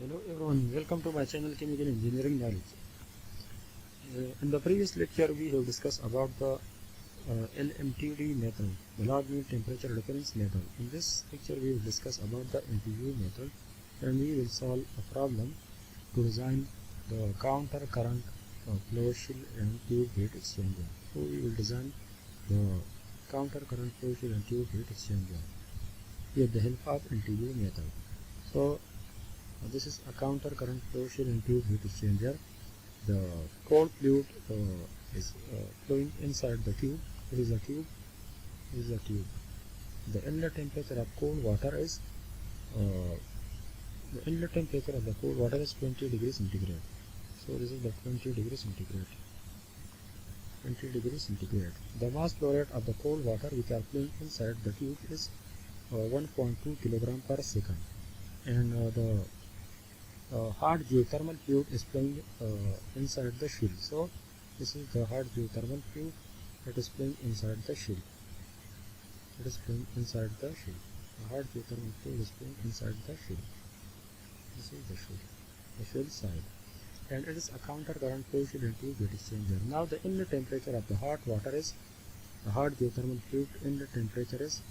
Hello everyone, welcome to my channel Chemical Engineering Knowledge. In the previous lecture we have discussed about the LMTD method, the large mean temperature difference method. In this lecture we will discuss about the NTU method, and we will solve a problem to design the counter current flow shield and tube heat exchanger. So we will design the counter current flow shield and tube heat exchanger with the help of NTU method. So this is a counter current flow shield and tube heat exchanger. The cold fluid is flowing inside the tube. This is a tube. This is a tube. The inlet temperature of cold water is 20 degrees centigrade. So this is the 20 degrees centigrade. 20 degrees centigrade. The mass flow rate of the cold water which are flowing inside the tube is 1.2 kilogram per second, and the hard geothermal fluid is flowing inside the shield. So this is the hard geothermal fluid that is flowing inside the shield. It is flowing inside the shield. The hard geothermal fluid is flowing inside the shield. This is the shield side, and it is a counter current flow shield and tube heat exchanger. Now the inlet temperature of the hot water is the hard geothermal fluid inlet temperature is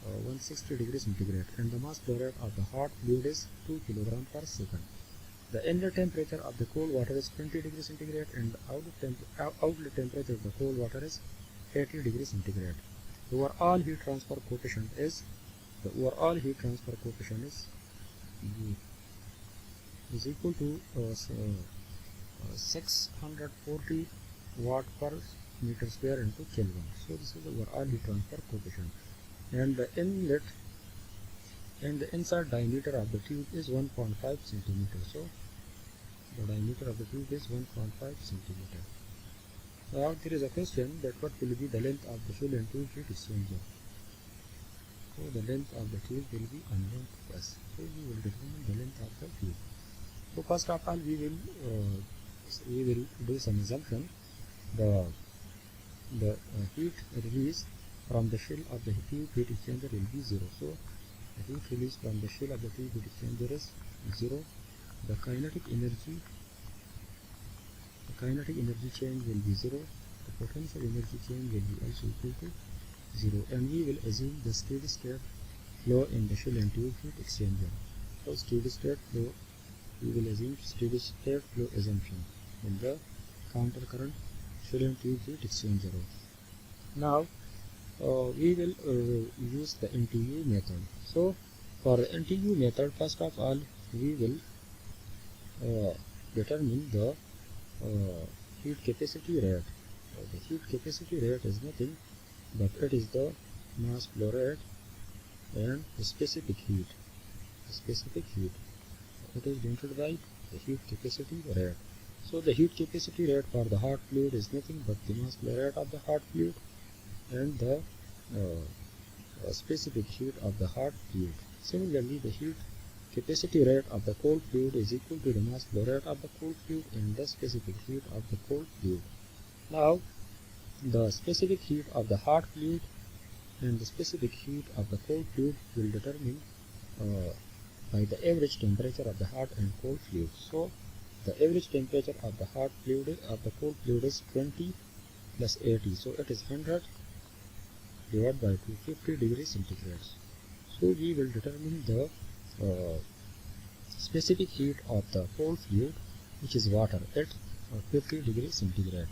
160 degrees centigrade, and the mass flow rate of the hot fluid is 2 kilogram per second. The inlet temperature of the cold water is 20 degrees centigrade, and the outlet temperature of the cold water is 80 degrees centigrade. The overall heat transfer coefficient is equal to 640 watt per meter square into Kelvin. So this is the overall heat transfer coefficient, and the inlet and the inside diameter of the tube is 1.5 centimeter. So the diameter of the tube is 1.5 centimeter. Now there is a question that what will be the length of the shield and tube heat exchanger. So the length of the tube will be unknown to us. So we will determine the length of the tube. So first of all we will do some assumption. The heat release from the shell of the tube heat exchanger will be 0. So the heat release from the shell of the tube heat exchanger is 0. The kinetic energy change will be 0. The potential energy change will be also equal to 0, and we will assume the steady state flow in the shell and tube heat exchanger. So steady state flow, we will assume steady state flow assumption in the counter current shell and tube heat exchanger. Now we will use the NTU method. So for the NTU method, first of all we will determine the heat capacity rate. The heat capacity rate is nothing but it is the mass flow rate and the specific heat. It is denoted by the heat capacity rate. So the heat capacity rate for the hot fluid is nothing but the mass flow rate of the hot fluid and the specific heat of the hot fluid. Similarly, the heat capacity rate of the cold fluid is equal to the mass flow rate of the cold fluid and the specific heat of the cold fluid. Now the specific heat of the hot fluid and the specific heat of the cold fluid will determine by the average temperature of the hot and cold fluid. So the average temperature of the hot fluid of the cold fluid is 20 plus 80. So it is 100 divided by 250 degrees centigrade. So we will determine the specific heat of the cold fluid, which is water, at 50 degrees centigrade.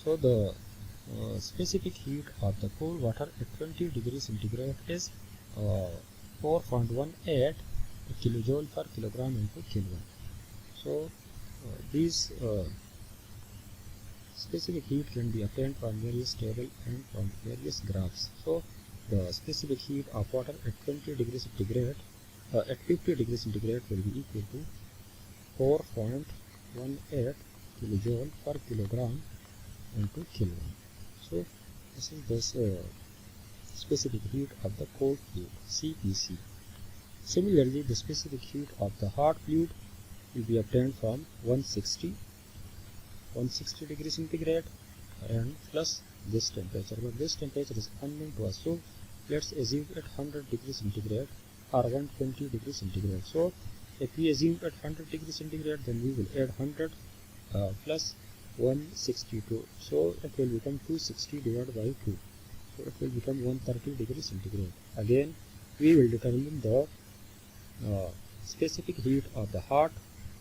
So the specific heat of the cold water at 20 degrees centigrade is 4.18 kilojoule per kilogram into Kelvin. So these specific heat can be obtained from various tables and from various graphs. So the specific heat of water at 20 degrees centigrade at 50 degrees centigrade will be equal to 4.18 kilojoule per kilogram into Kelvin. So this is the specific heat of the cold fluid, CPC. Similarly, the specific heat of the hot fluid will be obtained from 160 degrees centigrade and plus this temperature, but this temperature is unknown to us. So let's assume at 100 degrees centigrade or 120 degrees centigrade. So If we assume at 100 degrees centigrade, then we will add 100 plus 162. So it will become 260 divided by 2. So it will become 130 degrees centigrade. Again, we will determine the specific heat of the hot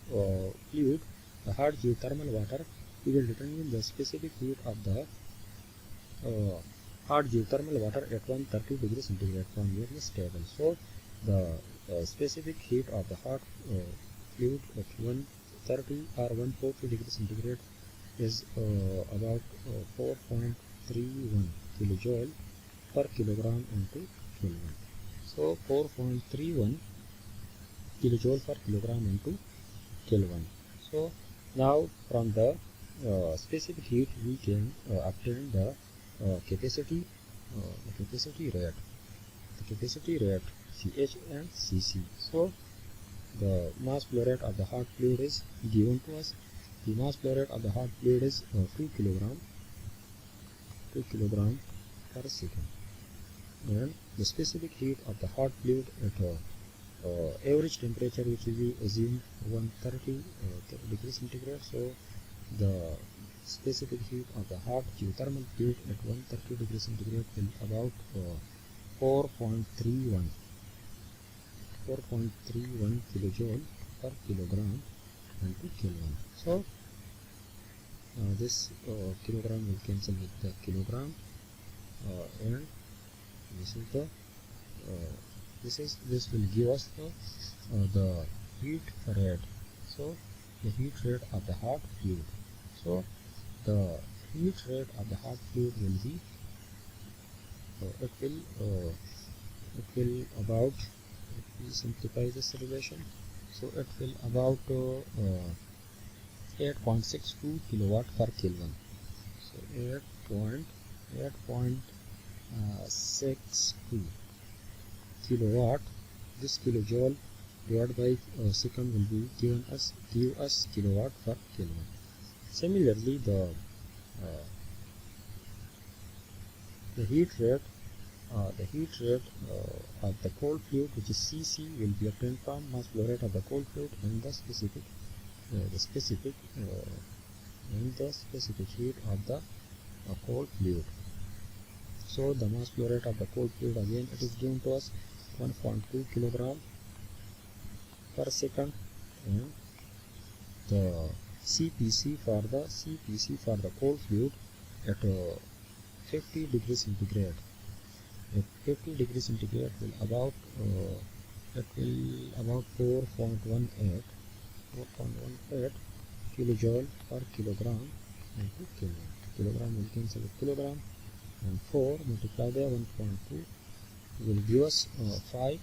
fluid, the hot geothermal water. We will determine the specific heat of the hot geothermal water at 130 degrees centigrade from various tables. So the specific heat of the hot fluid at 130 or 140 degrees centigrade is about 4.31 kilojoule per kilogram into Kelvin. So 4.31 kilojoule per kilogram into Kelvin. So now from the specific heat we can obtain the capacity rate CH and CC. So the mass flow rate of the hot fluid is given to us. The mass flow rate of the hot fluid is 2 kilogram per second, and the specific heat of the hot fluid at average temperature, which we assume 130 degrees centigrade. So the specific heat of the hot geothermal fluid at 130 degrees centigrade will about 4.31 kilojoule per kilogram into Kelvin. So this kilogram will cancel with the kilogram, and this will give us the heat rate. So the heat rate of the hot fluid. So the heat rate of the hot fluid will be it will about, let me simplify this relation. So it will about 8.62 kilowatt per Kelvin. So 8.62 kilowatt. This kilojoule divided by second will be give us kilowatt per Kelvin. Similarly, the heat rate of the cold fluid, which is CC, will be obtained from mass flow rate of the cold fluid and the specific heat of the cold fluid. So the mass flow rate of the cold fluid, again it is given to us 1.2 kilogram per second, and the CPC for the cold fluid at 50 degrees centigrade. At 50 degrees centigrade will about 4.18 kilojoule per kilogram into Kelvin. Kilogram will cancel with kilogram, and 4 multiplied by 1.2 will give us 5.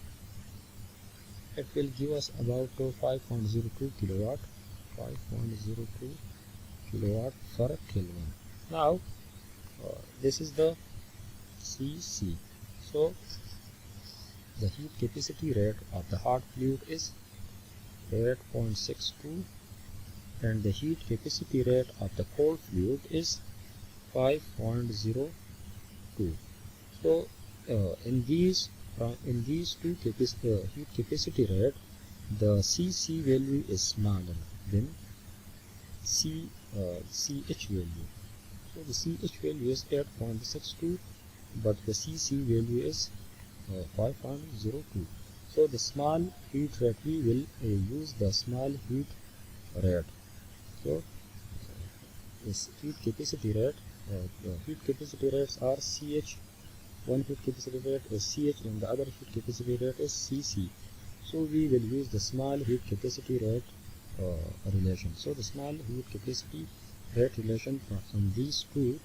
It will give us about 5.02 kilowatt per Kelvin. Now this is the CC. So the heat capacity rate of the hot fluid is 8.62, and the heat capacity rate of the cold fluid is 5.02. So in these two heat capacity rate, the CC value is smaller than CH value. So the CH value is 8.62, but the CC value is 5.02. So the small heat rate, we will use the small heat rate. So this heat capacity rate, heat capacity rates are CH. One heat capacity rate is CH and the other heat capacity rate is CC. So we will use the small heat capacity rate relation. So the small heat capacity rate relation from these two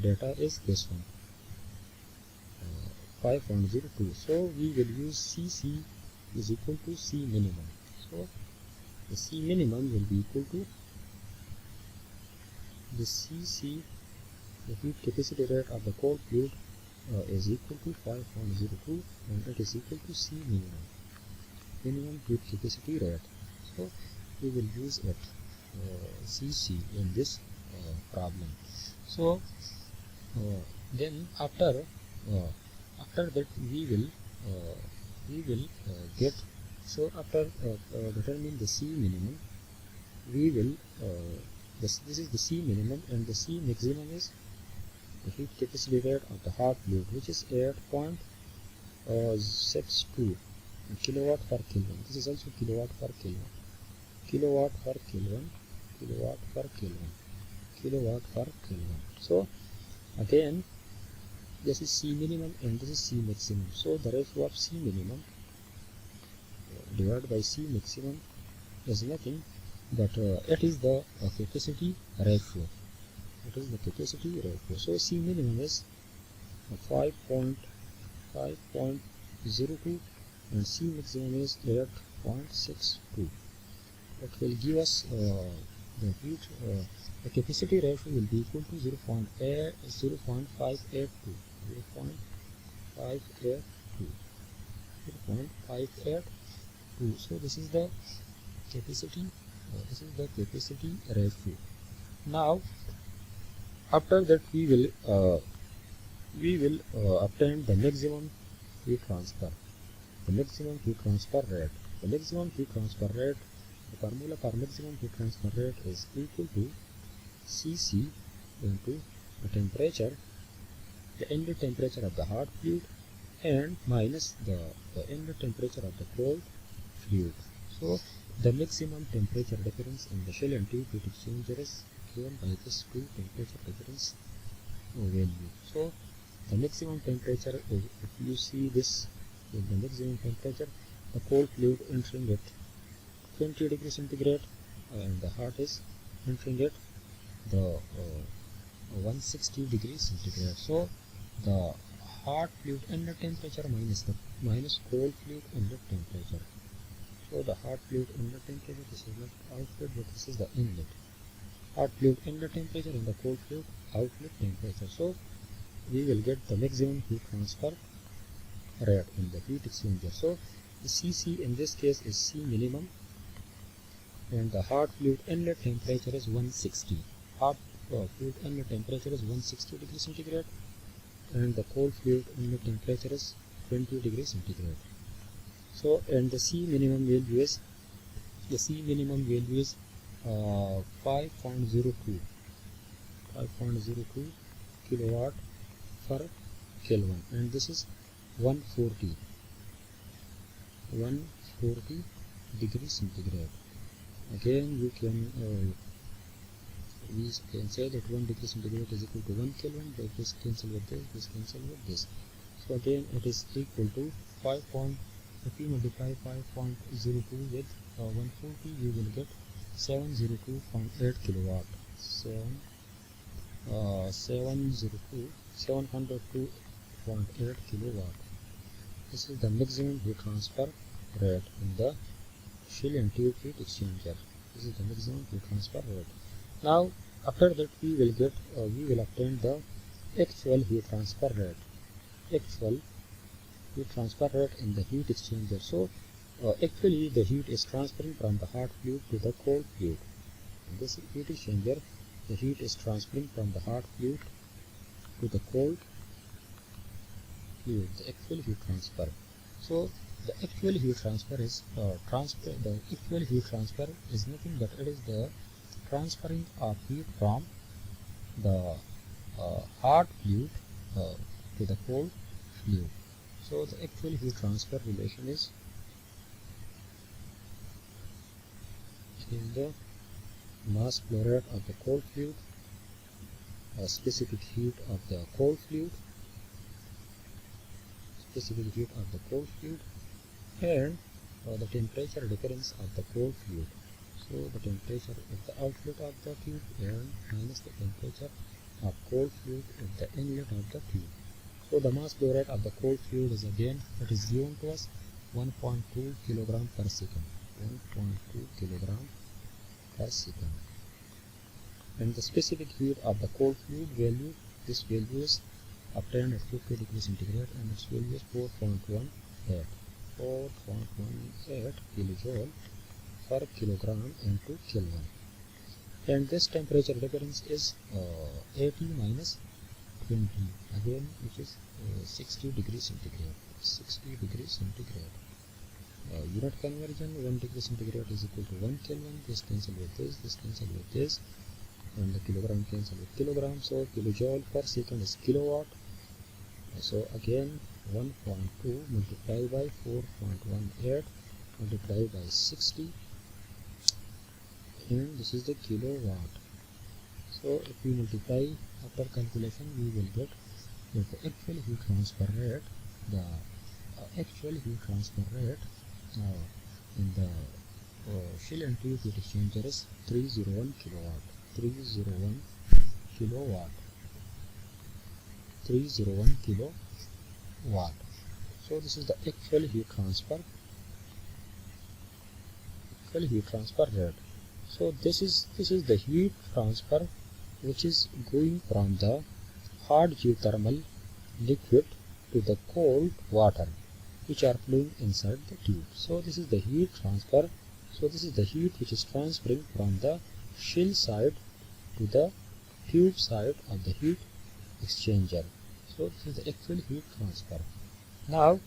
data is this one, 5.02. So we will use CC is equal to C minimum. So the C minimum will be equal to the CC, the heat capacity rate of the cold fluid is equal to 5.02, and it is equal to C minimum heat capacity rate. So we will use it CC in this problem. So then after that we will get So after determining the C minimum, we will this is the C minimum, and the C maximum is the heat capacity rate of the hot fluid, which is 8.62 kilowatt per Kelvin. This is also kilowatt per Kelvin, kilowatt per Kelvin, kilowatt per Kelvin, kilowatt per Kelvin. So again, this is C minimum and this is C maximum. So the ratio of C minimum divided by C maximum is nothing but it is the capacity ratio. It is the capacity ratio. So C minimum is 5.02 and C maximum is 8.62. It will give us the heat. The capacity ratio will be equal to 0.582. 0.582. So this is the capacity. This is the capacity ratio. Now, after that, we will obtain the maximum heat transfer. The maximum heat transfer rate. The maximum heat transfer rate. The formula for maximum heat transfer rate is equal to Cc into the temperature, the inlet temperature of the hot fluid, and minus the inlet temperature of the cold fluid. So the maximum temperature difference in the shell and tube heat exchanger is given by this two temperature difference value. So the maximum temperature, if you see this, the maximum temperature, the cold fluid entering at 20 degrees centigrade and the hot is entering at the 160 degrees centigrade. So the hot fluid inlet temperature minus cold fluid inlet temperature. So the hot fluid inlet temperature, this is not outlet, but this is the inlet. Hot fluid inlet temperature and the cold fluid outlet temperature. So we will get the maximum heat transfer rate in the heat exchanger. So the Cc in this case is C minimum, and the hot fluid inlet temperature is 160. Hot fluid inlet temperature is 160 degrees centigrade, and the cold fluid inlet temperature is 20 degrees centigrade. So, and the C minimum value is 5.02 kilowatt per Kelvin, and this is 140 degrees centigrade. Again, we can say that 1 degree centigrade is equal to 1 Kelvin. But this cancel with this cancel with this. So again, it is equal to 5. If we multiply 5.02 with 140, we will get 702.8 kilowatt. 702.8 kilowatt. This is the maximum heat transfer rate in the shell and tube heat exchanger. This is the maximum heat transfer rate. Now, after that, we will obtain the actual heat transfer rate. Actual heat transfer rate in the heat exchanger. So, actually, the heat is transferring from the hot fluid to the cold fluid. In this heat exchanger, the heat is transferring from the hot fluid to the cold fluid. The actual heat transfer. So, the actual heat transfer is nothing but it is the transferring of heat from the hot fluid to the cold fluid. So the actual heat transfer relation is the mass flow rate of the cold fluid, specific heat of the cold fluid, and the temperature difference of the cold fluid. So the temperature at the outlet of the tube and minus the temperature of cold fluid at the inlet of the tube. So the mass flow rate of the cold fluid is again, it is given to us 1.2 kilogram per second. 1.2 kilogram per second. And the specific heat of the cold fluid value, this value is obtained at 50 degrees centigrade, and its value is 4.18 kilojoule per kilogram into Kelvin. And this temperature difference is 80 minus 20, again, which is 60 degrees centigrade. 60 degrees centigrade. unit conversion, 1 degree centigrade is equal to 1 Kelvin. This cancel with this cancel with this, and the kilogram cancel with kilogram. So kilojoule per second is kilowatt. So again 1.2 multiplied by 4.18 multiplied by 60, and this is the kilowatt. So if we multiply after calculation, we will get the actual heat transfer rate. The actual heat transfer rate in the Shell NTU heat exchanger is 301 kilowatt. 301 kilowatt. 301 kilowatt. So this is the actual heat transfer. Actual heat transfer rate. So this is the heat transfer which is going from the hard geothermal liquid to the cold water which are flowing inside the tube. So this is the heat transfer. So this is the heat which is transferring from the shell side to the tube side of the heat exchanger. So this is the actual heat transfer. Now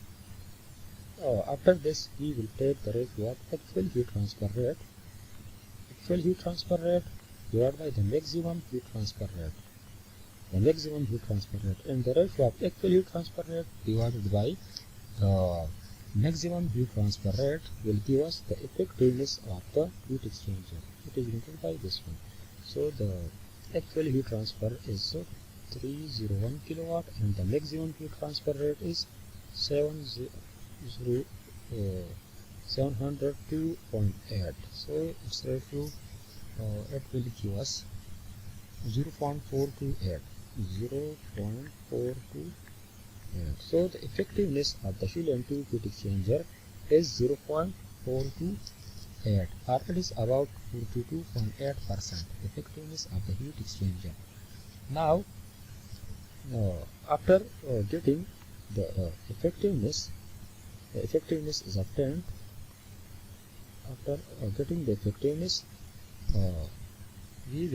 after this we will take the ratio of actual heat transfer rate. Actual heat transfer rate divided by the maximum heat transfer rate. The maximum heat transfer rate, and the ratio of actual heat transfer rate divided by the maximum heat transfer rate will give us the effectiveness of the heat exchanger. It is written by this one. So the actual heat transfer is 301 kilowatt, and the maximum heat transfer rate is 702.8. So its ratio it will give us 0.428. 0.428. So the effectiveness of the Shell NTU heat exchanger is 0.428, or it is about 42.8% effectiveness of the heat exchanger. Now after getting the effectiveness is obtained. After getting the effectiveness, we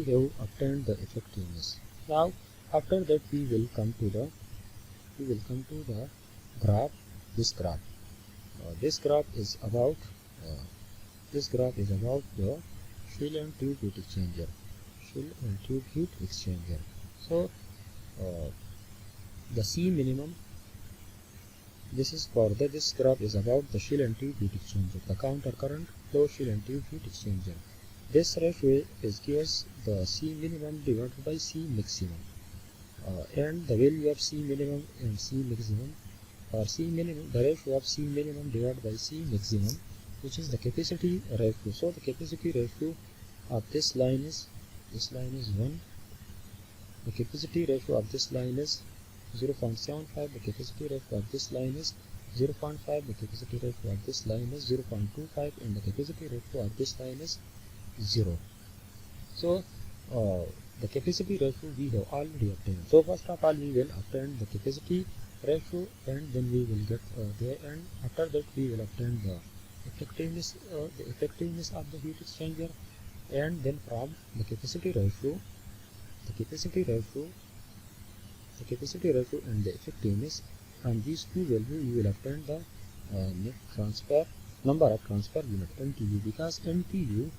have obtained the effectiveness. Now after that we will come to the graph. This graph is about the Shell NTU heat exchanger. Shell NTU heat exchanger. So the C minimum. This graph is about the Shell NTU heat exchanger, the counter current flow Shell NTU heat exchanger. This ratio gives the C minimum divided by C maximum, and the value of C minimum and C maximum, or the ratio of C minimum divided by C maximum, which is the capacity ratio. So the capacity ratio of this line is 1. The capacity ratio of this line is 0.75. The capacity ratio of this line is 0.5. The capacity ratio of this line is 0.25, and the capacity ratio of this line is 0. So the capacity ratio we have already obtained. So first of all we will obtain the capacity ratio, and then we will get and after that we will obtain the effectiveness of the heat exchanger, and then from the capacity ratio and the effectiveness, from these two values we will obtain the number of transfer unit, NTU, because NTU,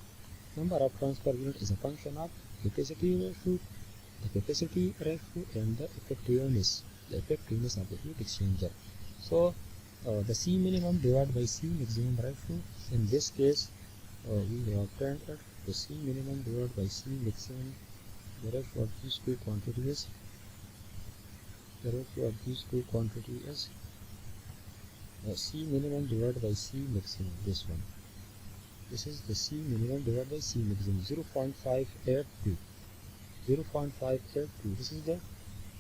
number of transfer unit, is a function of capacity ratio and the effectiveness of the heat exchanger. So the C minimum divided by C maximum ratio, in this case we have obtained the C minimum divided by C maximum. The ratio of these two quantities is C minimum divided by C maximum. This one. This is the C minimum divided by C maximum, 0.582. 0.582. This is the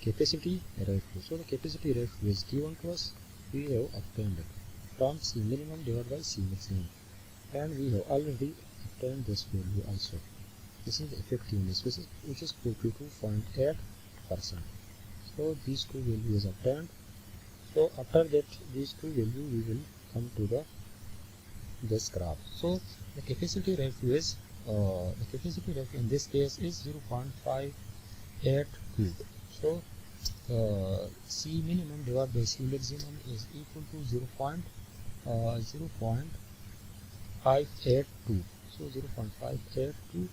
capacity ratio. So the capacity ratio is given to us. We have obtained it from C minimum divided by C maximum, and we have already obtained this value also. This is the effectiveness, which is 42.8%. So these two values obtained. So after that, these two values we will come to this graph. So the capacity ratio is in this case is 0.582. So C minimum divided by C maximum is equal to 0.582. So 0.582,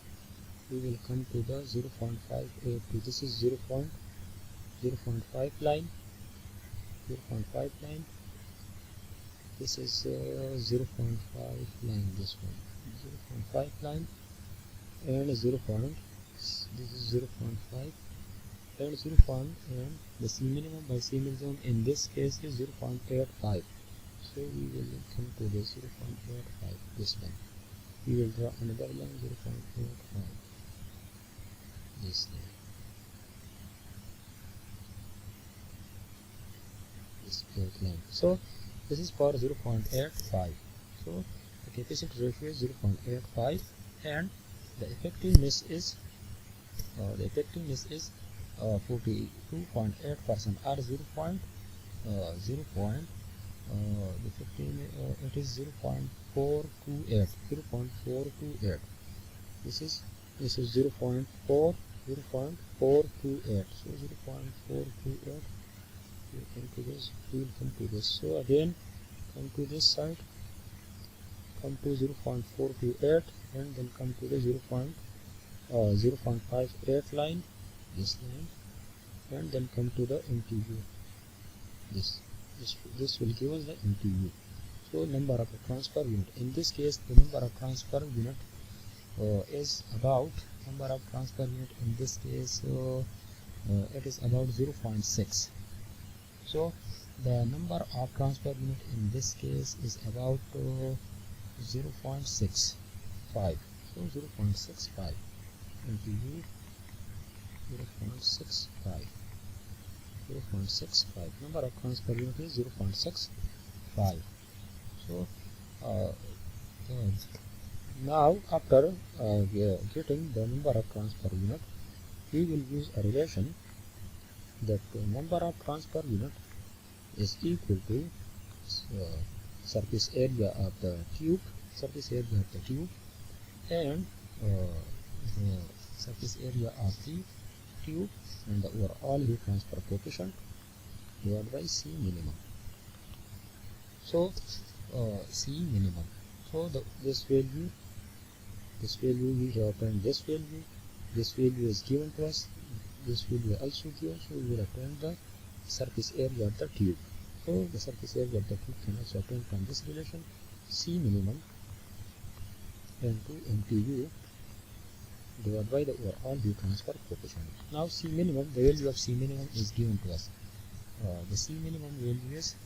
we will come to the 0.582. This is 0.5 line, 0.5 line. This is 0.5 line, this one 0.5 line, and 0. This is 0.5 and 0. And the C minimum by C maximum in this case is 0.85. So we will come to the 0.85, this one. We will draw another line, 0.85, this line, this straight line. So this is for 0.85. So the capacity ratio is 0.85, and the effectiveness is 42.8%, or it is 0.428. This is 0.428. So 0.428. We will come to this. So again, come to this side, come to 0.428, and then come to the 0.58 line, this line, and then come to the NTU. This will give us the NTU. So number of transfer unit. In this case, the number of transfer unit is about in this case it is about 0.6. So the number of transfer unit in this case is about 0.65. So 0.65 NTU, 0.65. Number of transfer unit is 0.65. So now after getting the number of transfer unit, we will use a relation that the number of transfer unit is equal to surface area of the tube, and the surface area of the tube, and the overall heat transfer coefficient divided by C minimum. So C minimum. So this value we have obtained this value. This value is given to us. This value is also given. So we will obtain the surface area of the tube. So the surface area of the tube can also obtain from this relation, C minimum into NTU divided by the overall heat transfer coefficient. Now C minimum, the value of C minimum is given to us. The C minimum value is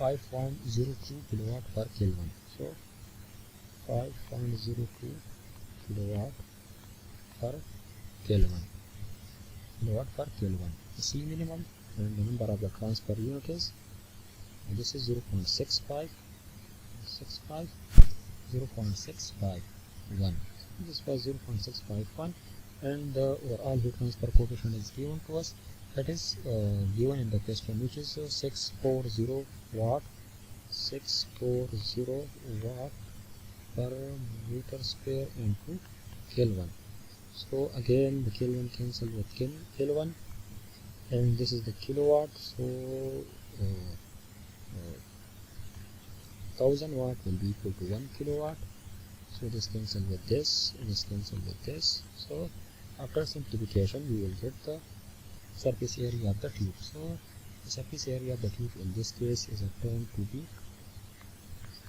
5.02 kilowatt per Kelvin. So 5.02 kilowatt per Kelvin. The C minimum, and the number of the transfer unit is, this is 0.651. This was 0.651, and the overall heat transfer coefficient is given to us. That is given in the question, which is 640 watt per meter square into Kelvin. So again the Kelvin cancel with Kelvin, and this is the kilowatt. So 1000 watt will be equal to 1 kilowatt. So this cancel with this, and this cancel with this. So after simplification, we will get the surface area of the tube. So the surface area of the tube in this case is obtained to be,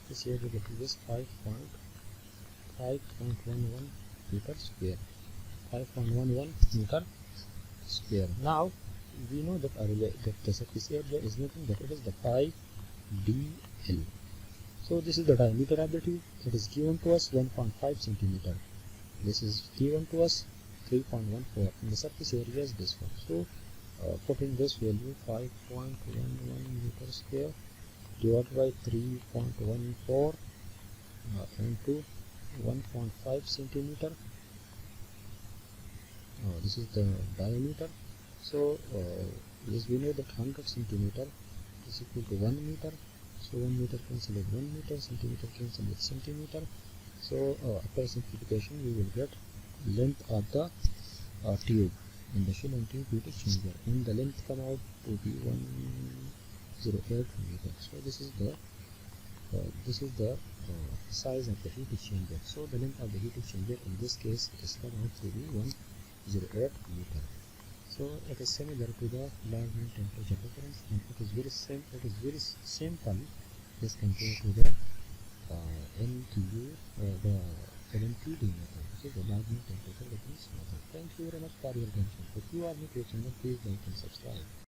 this area of the tube is 5.11 meter square. 5.11 meter square. Now we know that the surface area is nothing but it is the pi dl. So this is the diameter of the tube. It is given to us 1.5 centimeter. This is given to us 3.14, and the surface area is this one. So putting this value 5.11 meter square divided by 3.14 into 1.5 centimeter. This is the diameter. So yes, we know that 100 centimeter is equal to 1 meter. So 1 meter cancel with 1 meter, centimeter cancel with centimeter. So after simplification, we will get length of the tube. in the shell NTU heat exchanger, and the length come out to be 108 meter. So this is the size of the heat exchanger. So the length of the heat exchanger in this case it is come out to be 108 meter. So it is similar to the lag mean temperature reference, and it is very simple as compared to the NTU, the LMTD method, which is the lag mean temperature reference method. Thank you very much for your attention. If you are new to the channel, please like and subscribe.